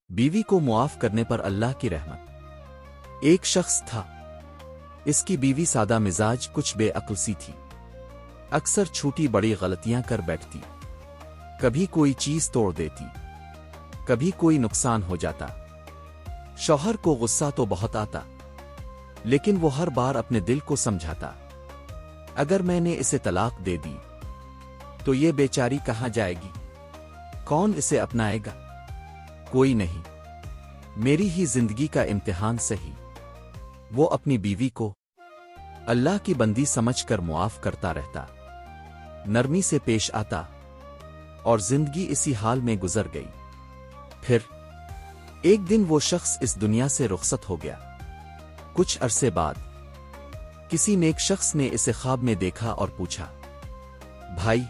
بیوی کو معاف کرنے پر اللہ کی رحمت۔ ایک شخص تھا، اس کی بیوی سادہ مزاج کچھ بے عقل سی تھی، اکثر چھوٹی بڑی غلطیاں کر بیٹھتی، کبھی کوئی چیز توڑ دیتی، کبھی کوئی نقصان ہو جاتا۔ شوہر کو غصہ تو بہت آتا، لیکن وہ ہر بار اپنے دل کو سمجھاتا، اگر میں نے اسے طلاق دے دی تو یہ بیچاری کہاں جائے گی؟ کون اسے اپنائے گا؟ کوئی نہیں، میری ہی زندگی کا امتحان سہی۔ وہ اپنی بیوی کو اللہ کی بندی سمجھ کر معاف کرتا رہتا، نرمی سے پیش آتا، اور زندگی اسی حال میں گزر گئی۔ پھر ایک دن وہ شخص اس دنیا سے رخصت ہو گیا۔ کچھ عرصے بعد کسی نیک شخص نے اسے خواب میں دیکھا اور پوچھا، بھائی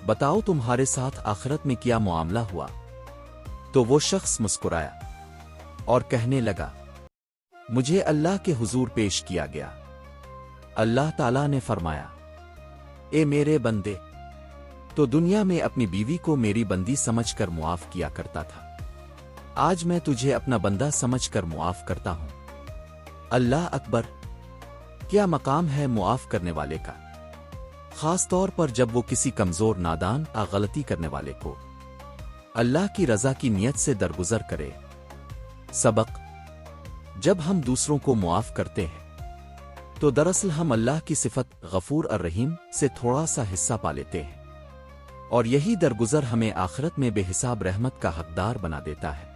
بتاؤ تمہارے ساتھ آخرت میں کیا معاملہ ہوا؟ تو وہ شخص مسکرایا اور کہنے لگا، مجھے اللہ کے حضور پیش کیا گیا۔ اللہ تعالیٰ نے فرمایا، اے میرے بندے، تو دنیا میں اپنی بیوی کو میری بندی سمجھ کر معاف کیا کرتا تھا، آج میں تجھے اپنا بندہ سمجھ کر معاف کرتا ہوں۔ اللہ اکبر! کیا مقام ہے معاف کرنے والے کا، خاص طور پر جب وہ کسی کمزور نادان غلطی کرنے والے کو اللہ کی رضا کی نیت سے درگزر کرے۔ سبق: جب ہم دوسروں کو معاف کرتے ہیں تو دراصل ہم اللہ کی صفت غفور الرحیم سے تھوڑا سا حصہ پا لیتے ہیں، اور یہی درگزر ہمیں آخرت میں بے حساب رحمت کا حقدار بنا دیتا ہے۔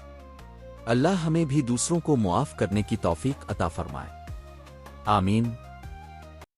اللہ ہمیں بھی دوسروں کو معاف کرنے کی توفیق عطا فرمائے، آمین۔